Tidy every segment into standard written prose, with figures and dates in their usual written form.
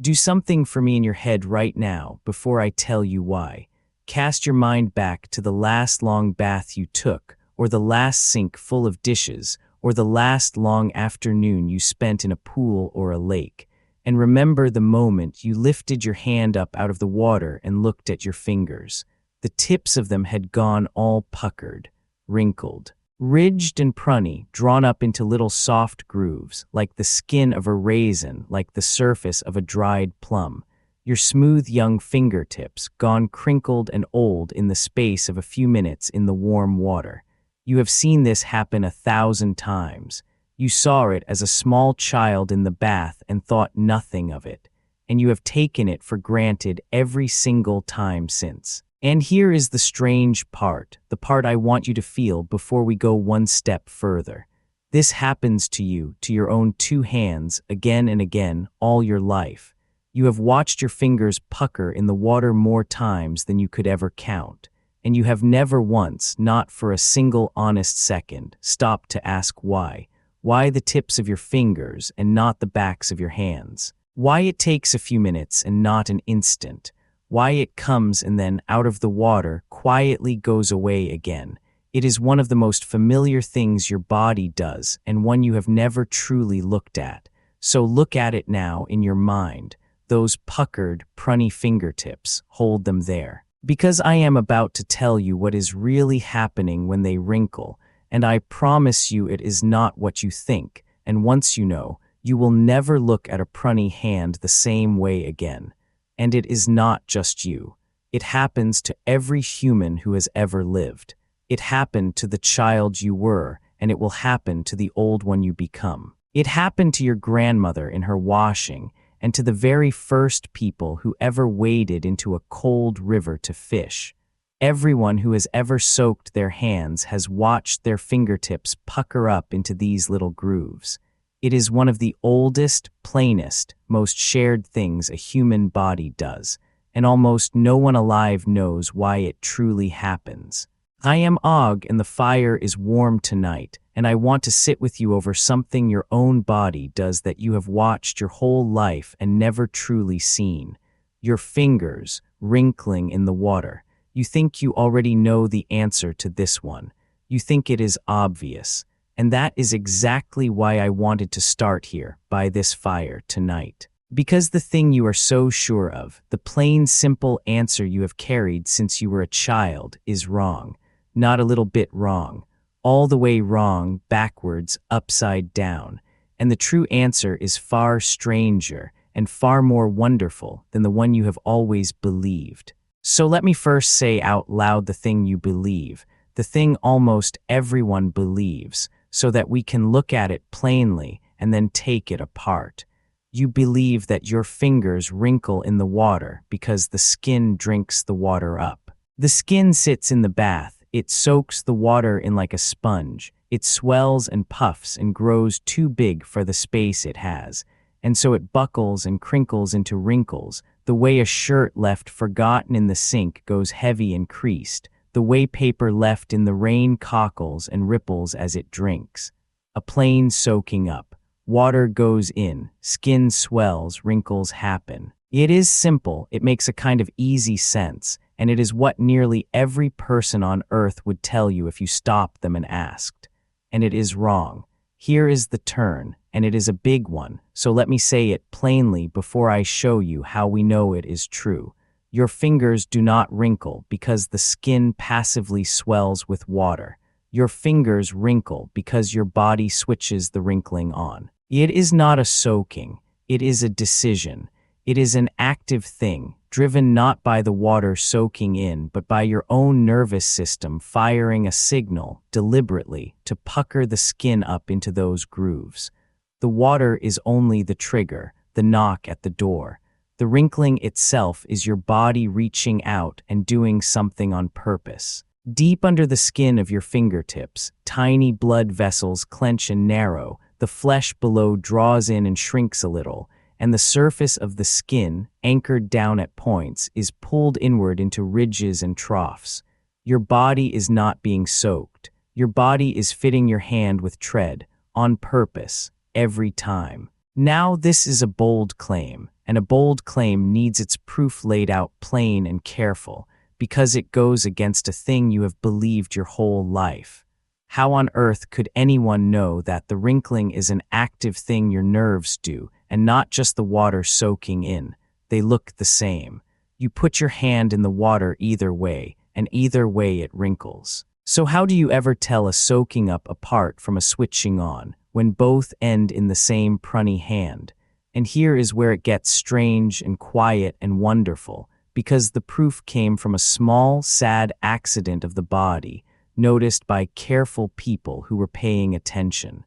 Do something for me in your head right now before I tell you why. Cast your mind back to the last long bath you took, or the last sink full of dishes, or the last long afternoon you spent in a pool or a lake. And remember the moment you lifted your hand up out of the water and looked at your fingers. The tips of them had gone all puckered, wrinkled, ridged and pruney, drawn up into little soft grooves, like the skin of a raisin, like the surface of a dried plum. Your smooth young fingertips gone crinkled and old in the space of a few minutes in the warm water. You have seen this happen 1,000 times. You saw it as a small child in the bath and thought nothing of it, and you have taken it for granted every single time since. And here is the strange part, the part I want you to feel before we go one step further. This happens to you, to your own two hands, again and again, all your life. You have watched your fingers pucker in the water more times than you could ever count, and you have never once, not for a single honest second, stopped to ask why. Why the tips of your fingers and not the backs of your hands? Why it takes a few minutes and not an instant? Why it comes and then, out of the water, quietly goes away again. It is one of the most familiar things your body does, and one you have never truly looked at. So look at it now in your mind. Those puckered, pruney fingertips, hold them there. Because I am about to tell you what is really happening when they wrinkle, and I promise you it is not what you think, and once you know, you will never look at a pruney hand the same way again. And it is not just you. It happens to every human who has ever lived. It happened to the child you were, and it will happen to the old one you become. It happened to your grandmother in her washing, and to the very first people who ever waded into a cold river to fish. Everyone who has ever soaked their hands has watched their fingertips pucker up into these little grooves. It is one of the oldest, plainest, most shared things a human body does, and almost no one alive knows why it truly happens. I am Og, and the fire is warm tonight, and I want to sit with you over something your own body does that you have watched your whole life and never truly seen. Your fingers, wrinkling in the water. You think you already know the answer to this one. You think it is obvious. And that is exactly why I wanted to start here, by this fire, tonight. Because the thing you are so sure of, the plain, simple answer you have carried since you were a child, is wrong. Not a little bit wrong. All the way wrong, backwards, upside down. And the true answer is far stranger and far more wonderful than the one you have always believed. So let me first say out loud the thing you believe, the thing almost everyone believes, so that we can look at it plainly and then take it apart. You believe that your fingers wrinkle in the water because the skin drinks the water up. The skin sits in the bath, it soaks the water in like a sponge, it swells and puffs and grows too big for the space it has, and so it buckles and crinkles into wrinkles, the way a shirt left forgotten in the sink goes heavy and creased, the way paper left in the rain cockles and ripples as it drinks. A plain soaking up. Water goes in, skin swells, wrinkles happen. It is simple, it makes a kind of easy sense, and it is what nearly every person on earth would tell you if you stopped them and asked. And it is wrong. Here is the turn, and it is a big one, so let me say it plainly before I show you how we know it is true. Your fingers do not wrinkle because the skin passively swells with water. Your fingers wrinkle because your body switches the wrinkling on. It is not a soaking. It is a decision. It is an active thing, driven not by the water soaking in, but by your own nervous system firing a signal, deliberately, to pucker the skin up into those grooves. The water is only the trigger, the knock at the door. The wrinkling itself is your body reaching out and doing something on purpose. Deep under the skin of your fingertips, tiny blood vessels clench and narrow, the flesh below draws in and shrinks a little, and the surface of the skin, anchored down at points, is pulled inward into ridges and troughs. Your body is not being soaked. Your body is fitting your hand with tread, on purpose, every time. Now this is a bold claim, and a bold claim needs its proof laid out plain and careful, because it goes against a thing you have believed your whole life. How on earth could anyone know that the wrinkling is an active thing your nerves do, and not just the water soaking in? They look the same. You put your hand in the water either way, and either way it wrinkles. So how do you ever tell a soaking up apart from a switching on, when both end in the same Pruney hand? And here is where it gets strange and quiet and wonderful, because the proof came from a small, sad accident of the body, noticed by careful people who were paying attention.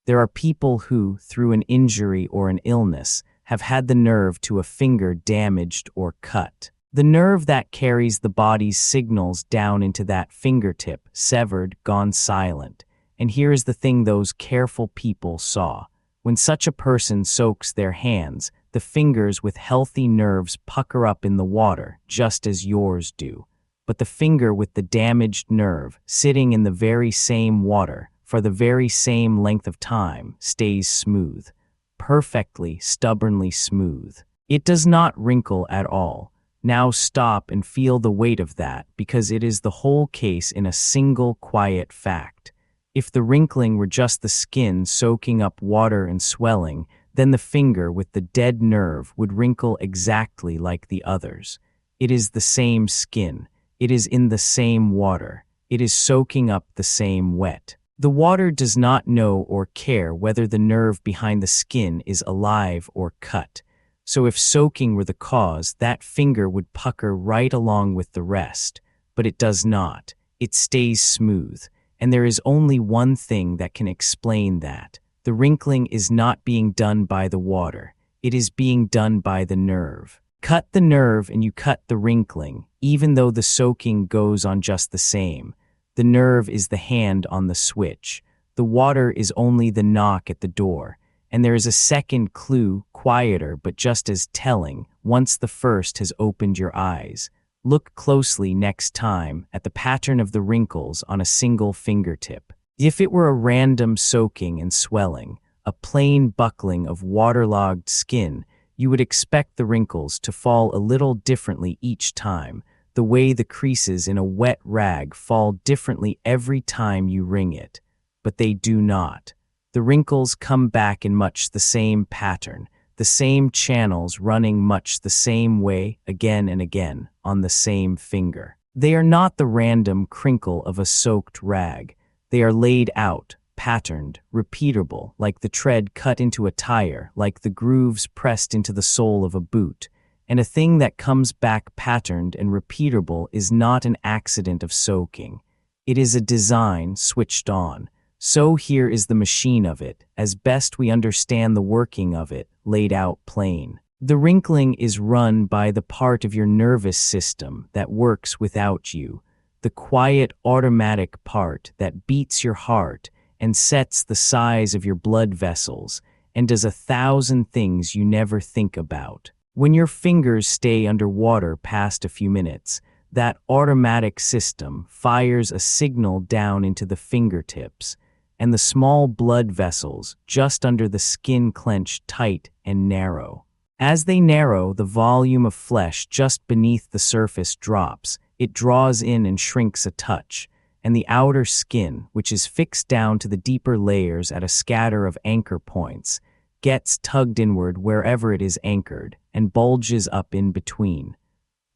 There are people who, through an injury or an illness, have had the nerve to a finger damaged or cut. The nerve that carries the body's signals down into that fingertip, severed, gone silent. And here is the thing those careful people saw. When such a person soaks their hands, the fingers with healthy nerves pucker up in the water, just as yours do. But the finger with the damaged nerve, sitting in the very same water, for the very same length of time, stays smooth. Perfectly, stubbornly smooth. It does not wrinkle at all. Now stop and feel the weight of that, because it is the whole case in a single quiet fact. If the wrinkling were just the skin soaking up water and swelling, then the finger with the dead nerve would wrinkle exactly like the others. It is the same skin. It is in the same water. It is soaking up the same wet. The water does not know or care whether the nerve behind the skin is alive or cut. So if soaking were the cause, that finger would pucker right along with the rest. But it does not. It stays smooth. And there is only one thing that can explain that. The wrinkling is not being done by the water. It is being done by the nerve. Cut the nerve and you cut the wrinkling, even though the soaking goes on just the same. The nerve is the hand on the switch. The water is only the knock at the door. And there is a second clue, quieter but just as telling, once the first has opened your eyes. Look closely next time at the pattern of the wrinkles on a single fingertip. If it were a random soaking and swelling, a plain buckling of waterlogged skin, you would expect the wrinkles to fall a little differently each time, the way the creases in a wet rag fall differently every time you wring it. But they do not. The wrinkles come back in much the same pattern, the same channels running much the same way again and again on the same finger. They are not the random crinkle of a soaked rag. They are laid out, patterned, repeatable, like the tread cut into a tire, like the grooves pressed into the sole of a boot. And a thing that comes back patterned and repeatable is not an accident of soaking. It is a design switched on. So here is the machine of it, as best we understand the working of it, laid out plain. The wrinkling is run by the part of your nervous system that works without you, the quiet automatic part that beats your heart and sets the size of your blood vessels and does 1,000 things you never think about. When your fingers stay underwater past a few minutes, that automatic system fires a signal down into the fingertips, and the small blood vessels just under the skin clench tight and narrow. As they narrow, the volume of flesh just beneath the surface drops. It draws in and shrinks a touch, and the outer skin, which is fixed down to the deeper layers at a scatter of anchor points, gets tugged inward wherever it is anchored and bulges up in between.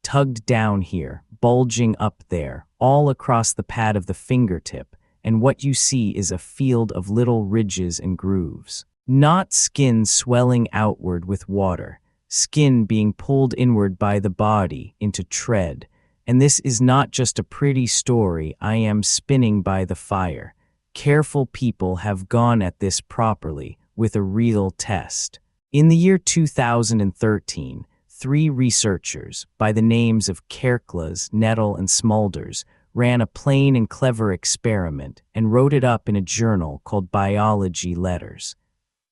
Tugged down here, bulging up there, all across the pad of the fingertip, and what you see is a field of little ridges and grooves. Not skin swelling outward with water, skin being pulled inward by the body into tread. And this is not just a pretty story I am spinning by the fire. Careful people have gone at this properly with a real test. In the year 2013, 3 researchers by the names of Crinkles, Nettle, and Smulders ran a plain and clever experiment and wrote it up in a journal called Biology Letters.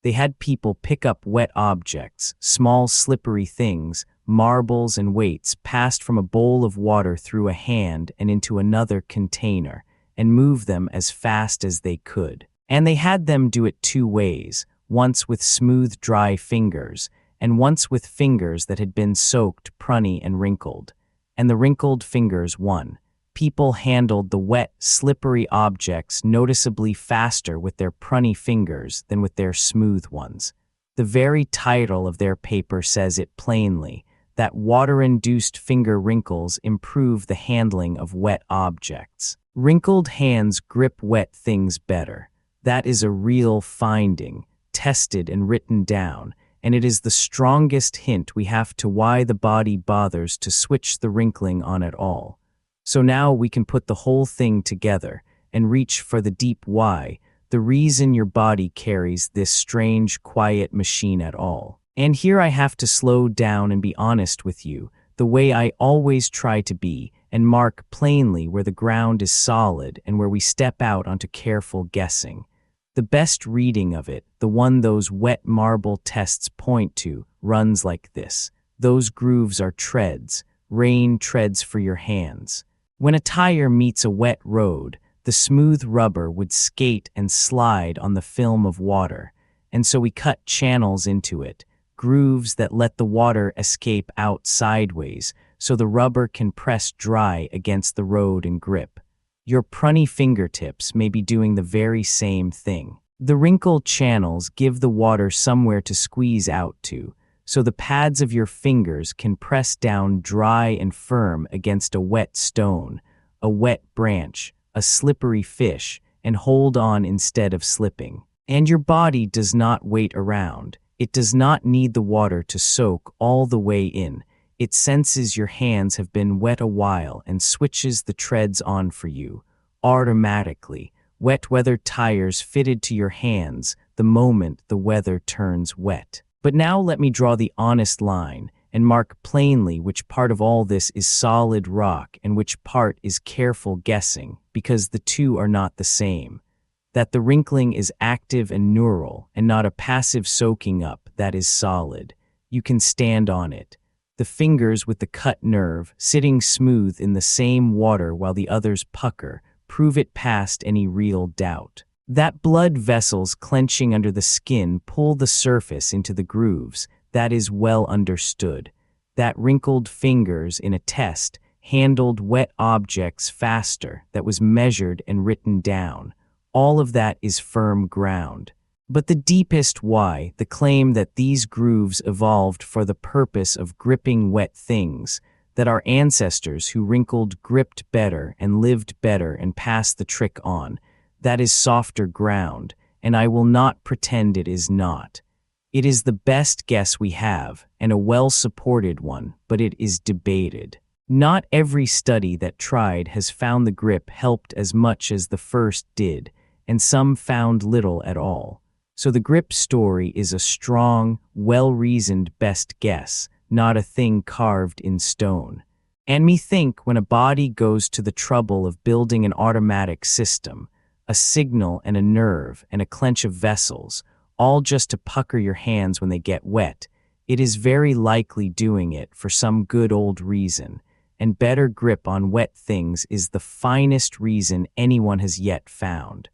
They had people pick up wet objects, small slippery things, marbles and weights passed from a bowl of water through a hand and into another container, and move them as fast as they could. And they had them do it 2 ways, once with smooth, dry fingers, and once with fingers that had been soaked, Pruney, and wrinkled. And the wrinkled fingers won. People handled the wet, slippery objects noticeably faster with their Pruney fingers than with their smooth ones. The very title of their paper says it plainly, that water-induced finger wrinkles improve the handling of wet objects. Wrinkled hands grip wet things better. That is a real finding, tested and written down, and it is the strongest hint we have to why the body bothers to switch the wrinkling on at all. So now we can put the whole thing together and reach for the deep why, the reason your body carries this strange, quiet machine at all. And here I have to slow down and be honest with you, the way I always try to be, and mark plainly where the ground is solid and where we step out onto careful guessing. The best reading of it, the one those wet marble tests point to, runs like this. Those grooves are treads, rain treads for your hands. When a tire meets a wet road, the smooth rubber would skate and slide on the film of water, and so we cut channels into it, grooves that let the water escape out sideways so the rubber can press dry against the road and grip. Your Pruney fingertips may be doing the very same thing. The wrinkle channels give the water somewhere to squeeze out to, so the pads of your fingers can press down dry and firm against a wet stone, a wet branch, a slippery fish, and hold on instead of slipping. And your body does not wait around. It does not need the water to soak all the way in. It senses your hands have been wet a while and switches the treads on for you, automatically. Wet weather tires fitted to your hands the moment the weather turns wet. But now let me draw the honest line and mark plainly which part of all this is solid rock and which part is careful guessing, because the two are not the same. That the wrinkling is active and neural and not a passive soaking up, that is solid. You can stand on it. The fingers with the cut nerve sitting smooth in the same water while the others pucker, prove it past any real doubt. That blood vessels clenching under the skin pull the surface into the grooves, that is well understood. That wrinkled fingers in a test handled wet objects faster, that was measured and written down. All of that is firm ground. But the deepest why, the claim that these grooves evolved for the purpose of gripping wet things, that our ancestors who wrinkled gripped better and lived better and passed the trick on, that is softer ground, and I will not pretend it is not. It is the best guess we have, and a well-supported one, but it is debated. Not every study that tried has found the grip helped as much as the first did, and some found little at all. So the grip story is a strong, well-reasoned best guess, not a thing carved in stone. And methink when a body goes to the trouble of building an automatic system, a signal and a nerve and a clench of vessels, all just to pucker your hands when they get wet, it is very likely doing it for some good old reason, and better grip on wet things is the finest reason anyone has yet found.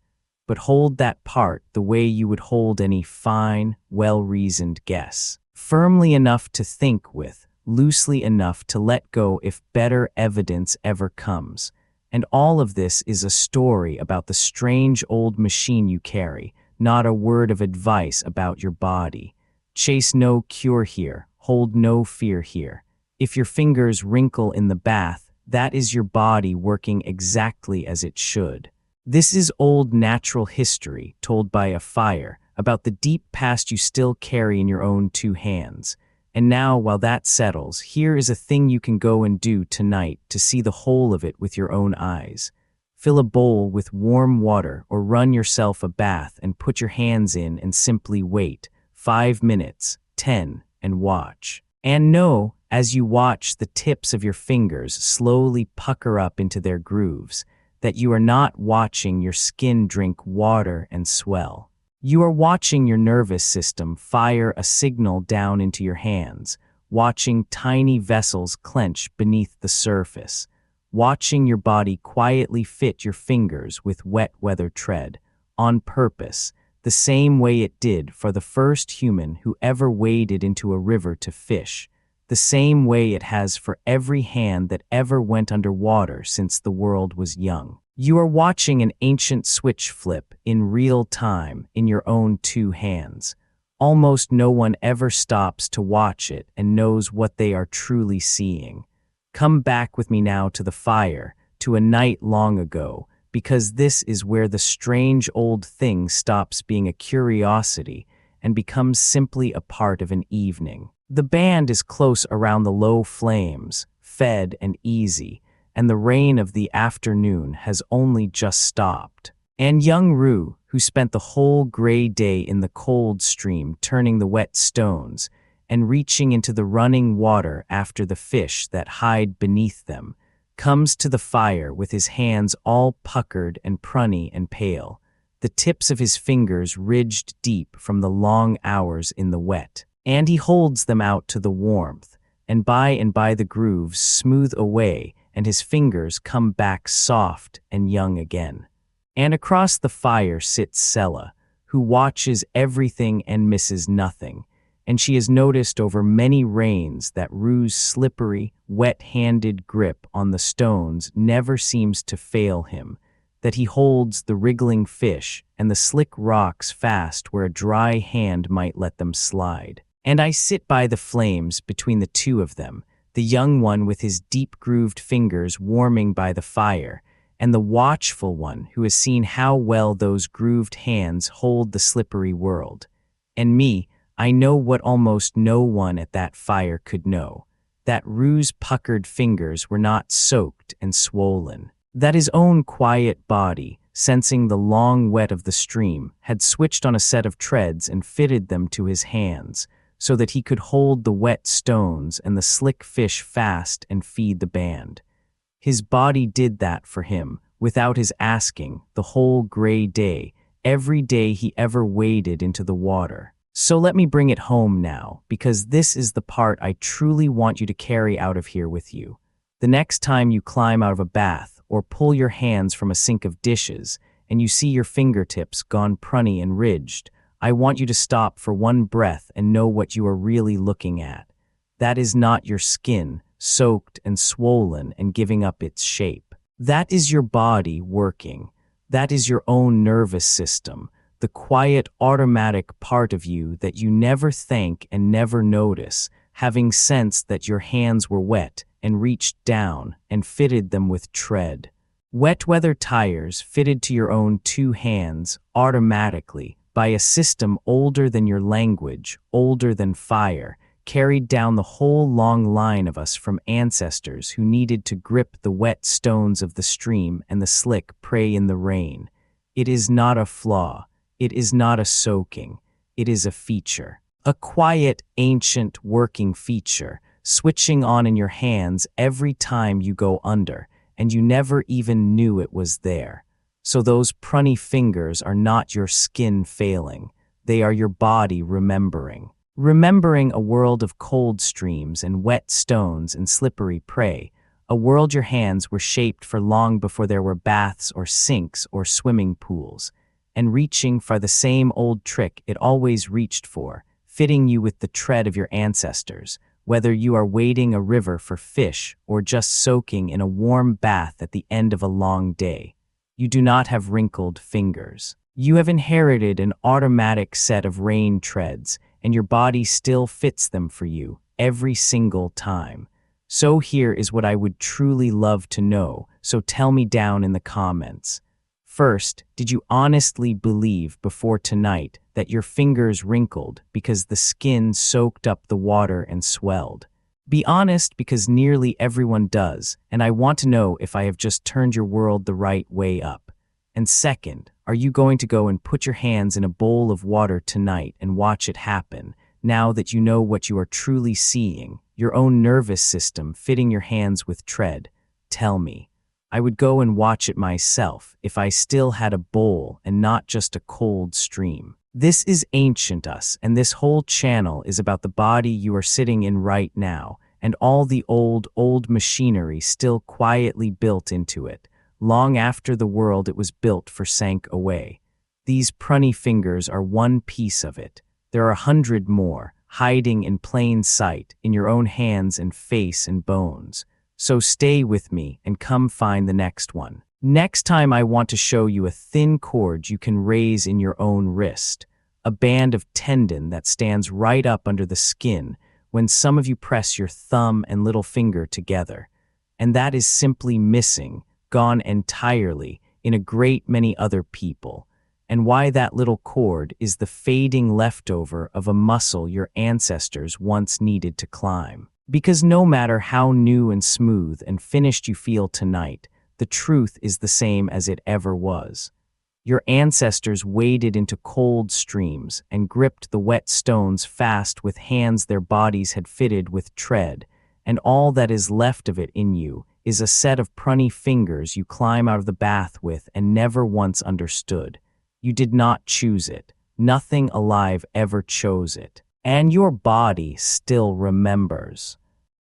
But hold that part the way you would hold any fine, well-reasoned guess. Firmly enough to think with, loosely enough to let go if better evidence ever comes. And all of this is a story about the strange old machine you carry, not a word of advice about your body. Chase no cure here, hold no fear here. If your fingers wrinkle in the bath, that is your body working exactly as it should. This is old natural history told by a fire about the deep past you still carry in your own two hands. And now, while that settles, here is a thing you can go and do tonight to see the whole of it with your own eyes. Fill a bowl with warm water or run yourself a bath and put your hands in and simply wait. 5 minutes, 10, and watch. And know, as you watch the tips of your fingers slowly pucker up into their grooves, that you are not watching your skin drink water and swell. You are watching your nervous system fire a signal down into your hands, watching tiny vessels clench beneath the surface, watching your body quietly fit your fingers with wet weather tread, on purpose, the same way it did for the first human who ever waded into a river to fish, the same way it has for every hand that ever went underwater since the world was young. You are watching an ancient switch flip in real time in your own two hands. Almost no one ever stops to watch it and knows what they are truly seeing. Come back with me now to the fire, to a night long ago, because this is where the strange old thing stops being a curiosity and becomes simply a part of an evening. The band is close around the low flames, fed and easy, and the rain of the afternoon has only just stopped. And young Rue, who spent the whole gray day in the cold stream turning the wet stones and reaching into the running water after the fish that hide beneath them, comes to the fire with his hands all puckered and Pruney and pale, the tips of his fingers ridged deep from the long hours in the wet. And he holds them out to the warmth, and by the grooves smooth away, and his fingers come back soft and young again. And across the fire sits Sella, who watches everything and misses nothing, and she has noticed over many rains that Rue's slippery, wet-handed grip on the stones never seems to fail him, that he holds the wriggling fish and the slick rocks fast where a dry hand might let them slide. And I sit by the flames between the two of them, the young one with his deep-grooved fingers warming by the fire, and the watchful one who has seen how well those grooved hands hold the slippery world. And me, I know what almost no one at that fire could know, that Rue's puckered fingers were not soaked and swollen, that his own quiet body, sensing the long wet of the stream, had switched on a set of treads and fitted them to his hands, so that he could hold the wet stones and the slick fish fast and feed the band. His body did that for him, without his asking, the whole gray day, every day he ever waded into the water. So let me bring it home now, because this is the part I truly want you to carry out of here with you. The next time you climb out of a bath or pull your hands from a sink of dishes and you see your fingertips gone Pruney and ridged, I want you to stop for one breath and know what you are really looking at. That is not your skin, soaked and swollen and giving up its shape. That is your body working. That is your own nervous system, the quiet, automatic part of you that you never thank and never notice, having sensed that your hands were wet and reached down and fitted them with tread. Wet weather tires fitted to your own two hands automatically, by a system older than your language, older than fire, carried down the whole long line of us from ancestors who needed to grip the wet stones of the stream and the slick prey in the rain. It is not a flaw. It is not a soaking. It is a feature. A quiet, ancient, working feature, switching on in your hands every time you go under, and you never even knew it was there. So those Pruney fingers are not your skin failing. They are your body remembering. Remembering a world of cold streams and wet stones and slippery prey, a world your hands were shaped for long before there were baths or sinks or swimming pools, and reaching for the same old trick it always reached for, fitting you with the tread of your ancestors, whether you are wading a river for fish or just soaking in a warm bath at the end of a long day. You do not have wrinkled fingers. You have inherited an automatic set of rain treads, and your body still fits them for you every single time. So here is what I would truly love to know, so tell me down in the comments. First, did you honestly believe before tonight that your fingers wrinkled because the skin soaked up the water and swelled? Be honest, because nearly everyone does, and I want to know if I have just turned your world the right way up. And second, are you going to go and put your hands in a bowl of water tonight and watch it happen, now that you know what you are truly seeing, your own nervous system fitting your hands with tread? Tell me. I would go and watch it myself if I still had a bowl and not just a cold stream. This is Ancient Us, and this whole channel is about the body you are sitting in right now, and all the old machinery still quietly built into it, long after the world it was built for sank away. These Pruney fingers are one piece of it. There are 100 more, hiding in plain sight, in your own hands and face and bones. So stay with me and come find the next one. Next time I want to show you a thin cord you can raise in your own wrist, a band of tendon that stands right up under the skin when some of you press your thumb and little finger together. And that is simply missing, gone entirely, in a great many other people. And why that little cord is the fading leftover of a muscle your ancestors once needed to climb. Because no matter how new and smooth and finished you feel tonight, the truth is the same as it ever was. Your ancestors waded into cold streams and gripped the wet stones fast with hands their bodies had fitted with tread, and all that is left of it in you is a set of Pruney fingers you climb out of the bath with and never once understood. You did not choose it. Nothing alive ever chose it. And your body still remembers.